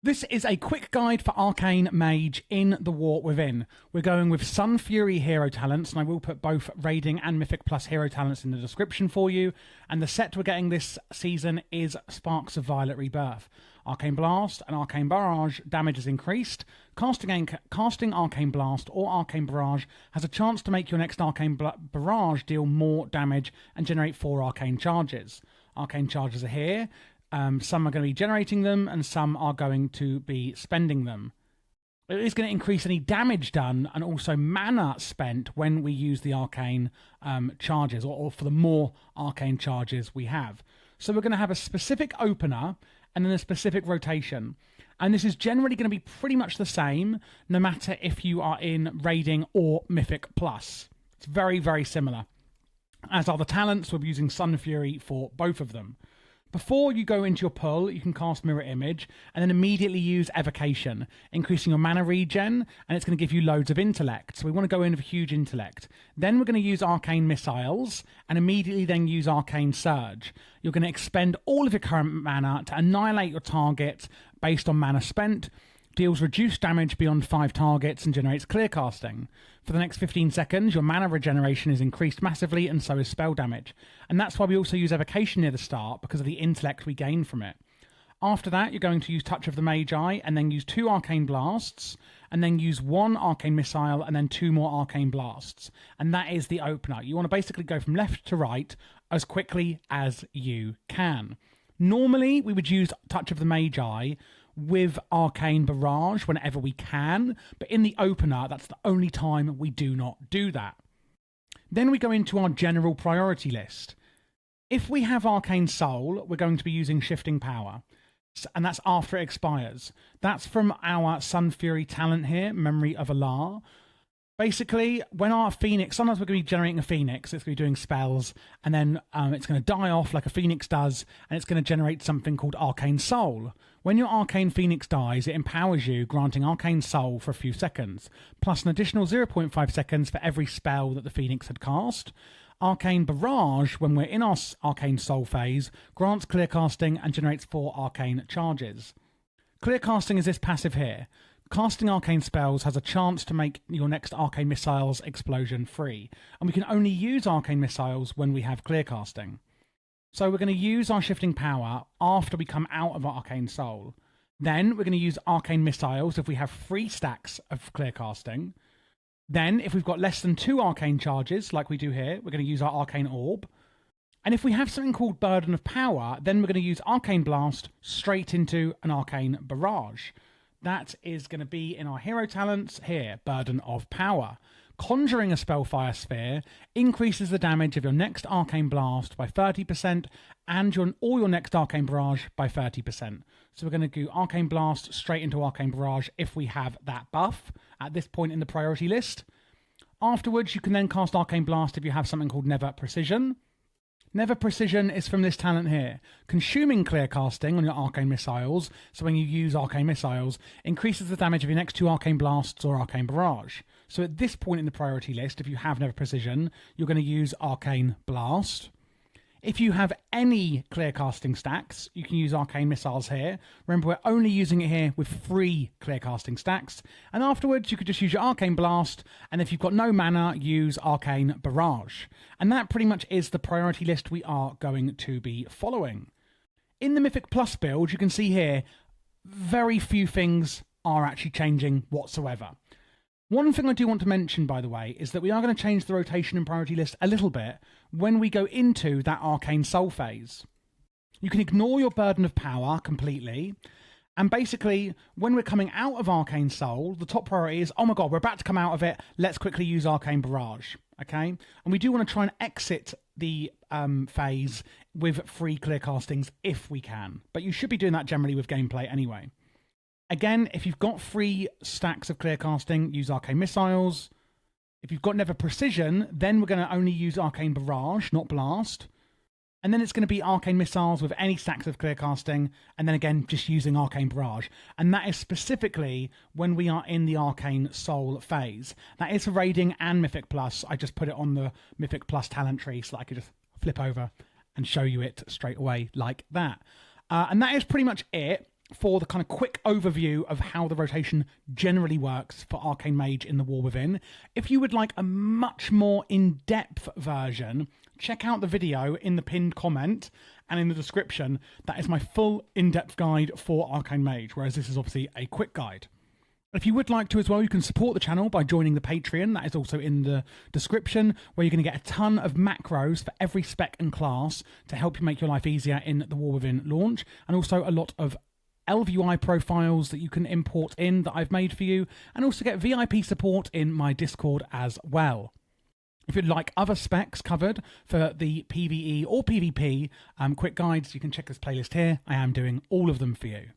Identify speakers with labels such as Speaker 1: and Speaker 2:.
Speaker 1: This is a quick guide for Arcane Mage in the War Within. We're going with Sun Fury hero talents, and I will put both Raiding and Mythic Plus hero talents in the description for you. And the set we're getting this season is Sparks of Violet Rebirth. Arcane Blast and Arcane Barrage damage is increased. Casting Arcane Blast or Arcane Barrage has a chance to make your next Arcane Barrage deal more damage and generate 4 Arcane charges. Arcane charges are here. Some are going to be generating them, and some are going to be spending them. It is going to increase any damage done and also mana spent when we use the arcane charges, or for the more arcane charges we have. So we're going to have a specific opener and then a specific rotation. And this is generally going to be pretty much the same, no matter if you are in Raiding or Mythic Plus. It's very, very similar. As are the talents, we're using Sun Fury for both of them. Before you go into your pull, you can cast Mirror Image and then immediately use Evocation, increasing your mana regen, and it's going to give you loads of intellect. So we want to go in with huge intellect. Then we're going to use Arcane Missiles and immediately then use Arcane Surge. You're going to expend all of your current mana to annihilate your target based on mana spent, deals reduced damage beyond 5 targets, and generates clear casting. For the next 15 seconds, your mana regeneration is increased massively, and so is spell damage. And that's why we also use Evocation near the start, because of the intellect we gain from it. After that, you're going to use Touch of the Magi, and then use 2 Arcane Blasts, and then use 1 Arcane Missile, and then 2 more Arcane Blasts. And that is the opener. You want to basically go from left to right as quickly as you can. Normally, we would use Touch of the Magi with Arcane Barrage whenever we can, but in the opener, that's the only time we do not do that. Then we go into our general priority list. If we have Arcane Soul, we're going to be using Shifting Power, and that's after it expires. That's from our Sun Fury talent here, Memory of Alar. Basically, when our Phoenix, sometimes we're going to be generating a Phoenix, it's going to be doing spells, and then it's going to die off like a Phoenix does, and it's going to generate something called Arcane Soul. When your Arcane Phoenix dies, it empowers you, granting Arcane Soul for a few seconds, plus an additional 0.5 seconds for every spell that the Phoenix had cast. Arcane Barrage, when we're in our Arcane Soul phase, grants clear casting and generates 4 arcane charges. Clear casting is this passive here. Casting arcane spells has a chance to make your next Arcane Missiles explosion free, and we can only use Arcane Missiles when we have clear casting. So we're going to use our Shifting Power after we come out of Arcane Soul. Then we're going to use Arcane Missiles if we have 3 stacks of clear casting. Then, if we've got less than 2 arcane charges, like we do here, we're going to use our Arcane Orb. And if we have something called Burden of Power, then we're going to use Arcane Blast straight into an Arcane Barrage. That is going to be in our hero talents here, Burden of Power. Conjuring a Spellfire Sphere increases the damage of your next Arcane Blast by 30% and your next Arcane Barrage by 30%. So we're going to do Arcane Blast straight into Arcane Barrage if we have that buff at this point in the priority list. Afterwards, you can then cast Arcane Blast if you have something called Never Precision. Never Precision is from this talent here. Consuming clear casting on your Arcane Missiles, so when you use Arcane Missiles, increases the damage of your next 2 Arcane Blasts or Arcane Barrage. So at this point in the priority list, if you have Never Precision, you're going to use Arcane Blast. If you have any clear casting stacks, you can use Arcane Missiles here. Remember, we're only using it here with 3 clear casting stacks. And afterwards, you could just use your Arcane Blast. And if you've got no mana, use Arcane Barrage. And that pretty much is the priority list we are going to be following. In the Mythic Plus build, you can see here, very few things are actually changing whatsoever. One thing I do want to mention, by the way, is that we are going to change the rotation and priority list a little bit when we go into that Arcane Soul phase. You can ignore your Burden of Power completely, and basically, when we're coming out of Arcane Soul, the top priority is, oh my god, we're about to come out of it, let's quickly use Arcane Barrage, okay? And we do want to try and exit the phase with 3 clear castings if we can, but you should be doing that generally with gameplay anyway. Again, if you've got 3 stacks of clear casting, use Arcane Missiles. If you've got Never Precision, then we're going to only use Arcane Barrage, not Blast. And then it's going to be Arcane Missiles with any stacks of clear casting, and then again, just using Arcane Barrage. And that is specifically when we are in the Arcane Soul phase. That is for Raiding and Mythic Plus. I just put it on the Mythic Plus talent tree so that I could just flip over and show you it straight away like that. And that is pretty much it. for the kind of quick overview of how the rotation generally works for Arcane Mage in the War Within. If you would like a much more in-depth version, check out the video in the pinned comment and in the description. That is my full in-depth guide for Arcane Mage, whereas this is obviously a quick guide. If you would like to as well, you can support the channel by joining the Patreon. That is also in the description, where you're going to get a ton of macros for every spec and class to help you make your life easier in the War Within launch, and also a lot of LVI profiles that you can import in that I've made for you, and also get VIP support in my Discord as well. If you'd like other specs covered for the PvE or PvP quick guides, you can check this playlist here. I am doing all of them for you.